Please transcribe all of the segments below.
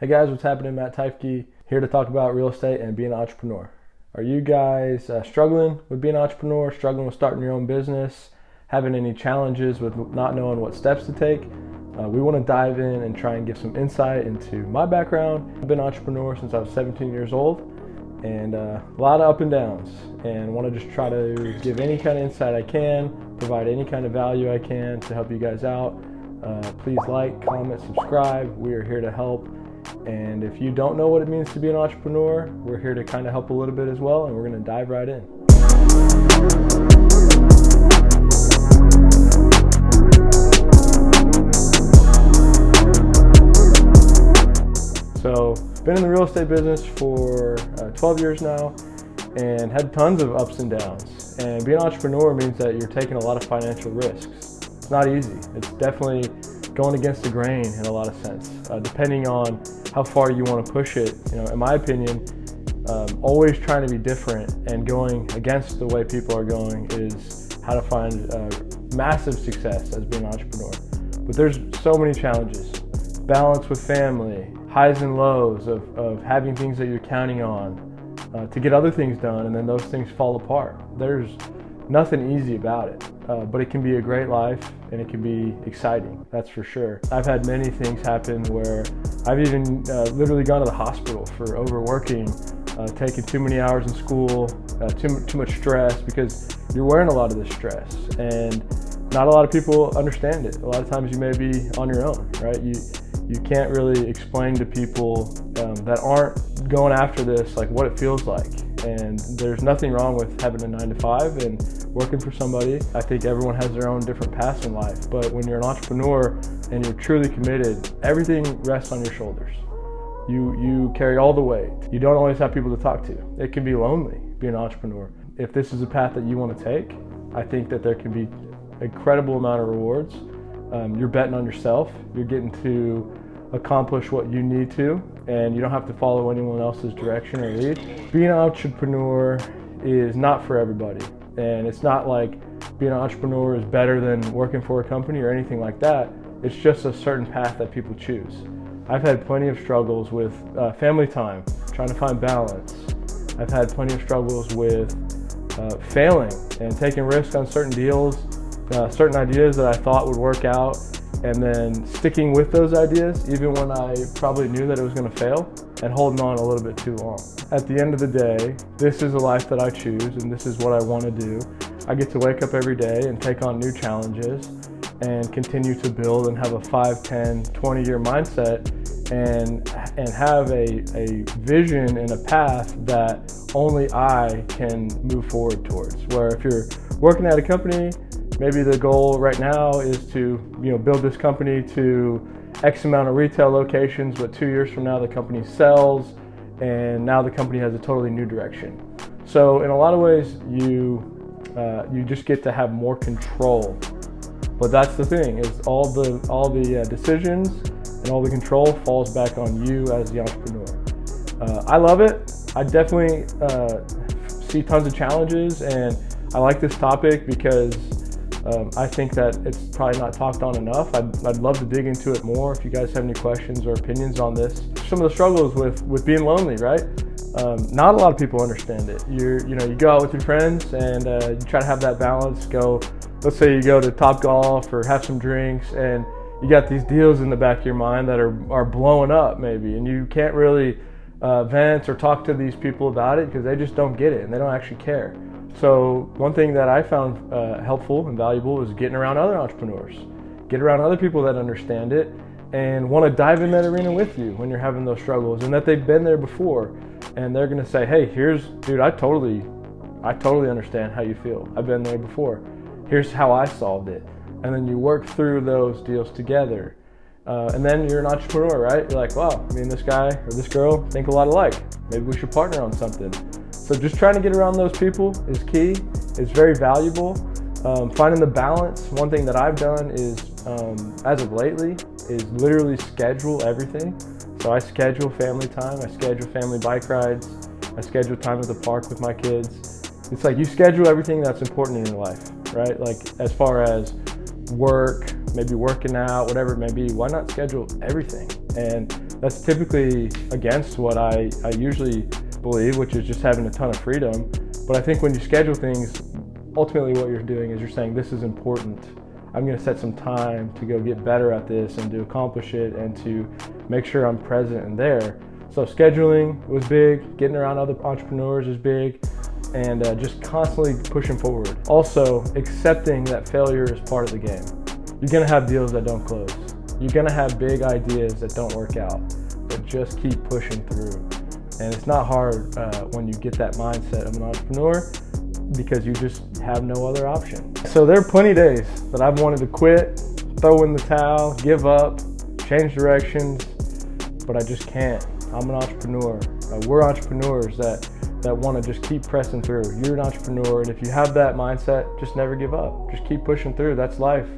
Hey guys, what's happening? Matt Teifke here to talk about real estate and being an entrepreneur. Are you guys struggling with being an entrepreneur, struggling with starting your own business, having any challenges with not knowing what steps to take? We want to dive in and try and give some insight into my background. I've been an entrepreneur since I was 17 years old and a lot of up and downs, and want to just try to give any kind of insight I can, provide any kind of value I can to help you guys out. Please like, comment, subscribe. We are here to help. And if you don't know what it means to be an entrepreneur, we're here to kind of help a little bit as well, and we're going to dive right in. So, been in the real estate business for 12 years now and had tons of ups and downs. And being an entrepreneur means that you're taking a lot of financial risks. It's not easy. It's definitely going against the grain in a lot of sense, depending on how far you want to push it. You know, in my opinion, always trying to be different and going against the way people are going is how to find massive success as being an entrepreneur. But there's so many challenges. Balance with family, highs and lows of having things that you're counting on to get other things done, and then those things fall apart. There's nothing easy about it. But it can be a great life and it can be exciting, that's for sure. I've had many things happen where I've even literally gone to the hospital for overworking, taking too many hours in school, too much stress, because you're wearing a lot of this stress and not a lot of people understand it. A lot of times you may be on your own, right? You can't really explain to people that aren't going after this like what it feels like. And there's nothing wrong with having a 9-to-5 and working for somebody. I think everyone has their own different paths in life, but when you're an entrepreneur and you're truly committed, everything rests on your shoulders. You carry all the weight. You don't always have people to talk to. It can be lonely being an entrepreneur. If this is a path that you want to take, I think that there can be an incredible amount of rewards. You're betting on yourself. You're getting to accomplish what you need to, and you don't have to follow anyone else's direction or lead. Being an entrepreneur is not for everybody, and it's not like being an entrepreneur is better than working for a company or anything like that. It's just a certain path that people choose. I've had plenty of struggles with family time, trying to find balance. I've had plenty of struggles with failing and taking risks on certain deals, certain ideas that I thought would work out, and then sticking with those ideas even when I probably knew that it was going to fail, and holding on a little bit too long. At the end of the day, this is a life that I choose, and this is what I want to do. I get to wake up every day and take on new challenges and continue to build and have a 5, 10, 20-year mindset and have a vision and a path that only I can move forward towards. Where if you're working at a company, maybe the goal right now is to build this company to X amount of retail locations, but 2 years from now the company sells and now the company has a totally new direction. So in a lot of ways you just get to have more control. But that's the thing, is all the decisions and all the control falls back on you as the entrepreneur. I love it. I definitely see tons of challenges, and I like this topic because I think that it's probably not talked on enough. I'd love to dig into it more if you guys have any questions or opinions on this. Some of the struggles with being lonely, right? Not a lot of people understand it. You go out with your friends and you try to have that balance. Let's say you go to Topgolf or have some drinks, and you got these deals in the back of your mind that are blowing up maybe, and you can't really vent or talk to these people about it because they just don't get it and they don't actually care. So one thing that I found helpful and valuable is getting around other entrepreneurs, get around other people that understand it and want to dive in that arena with you when you're having those struggles, and that they've been there before, and they're going to say, hey, dude, I totally understand how you feel. I've been there before. Here's how I solved it. And then you work through those deals together. And then you're an entrepreneur, right? You're like, wow, me and this guy or this girl think a lot alike. Maybe we should partner on something. So just trying to get around those people is key. It's very valuable. Finding the balance. One thing that I've done is, as of lately, is literally schedule everything. So I schedule family time. I schedule family bike rides. I schedule time at the park with my kids. It's like you schedule everything that's important in your life, right? Like as far as work, maybe working out, whatever it may be, why not schedule everything? And That's typically against what I usually believe, which is just having a ton of freedom. But I think when you schedule things, ultimately what you're doing is you're saying, this is important. I'm going to set some time to go get better at this and to accomplish it and to make sure I'm present and there. So scheduling was big, getting around other entrepreneurs is big, and just constantly pushing forward. Also, accepting that failure is part of the game. You're going to have deals that don't close. You're going to have big ideas that don't work out, but just keep pushing through. And it's not hard when you get that mindset of an entrepreneur, because you just have no other option. So there are plenty of days that I've wanted to quit, throw in the towel, give up, change directions, but I just can't. I'm an entrepreneur. We're entrepreneurs that want to just keep pressing through. You're an entrepreneur, and if you have that mindset, just never give up. Just keep pushing through. That's life.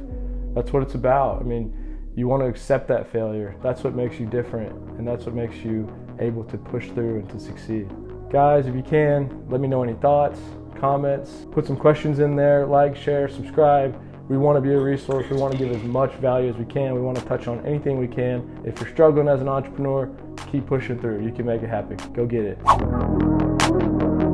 That's what it's about. I mean, you want to accept that failure. That's what makes you different, and that's what makes you able to push through and to succeed. Guys, if you can, let me know any thoughts, comments, put some questions in there, like, share, subscribe. We want to be a resource. We want to give as much value as we can. We want to touch on anything we can. If you're struggling as an entrepreneur, keep pushing through. You can make it happen. Go get it.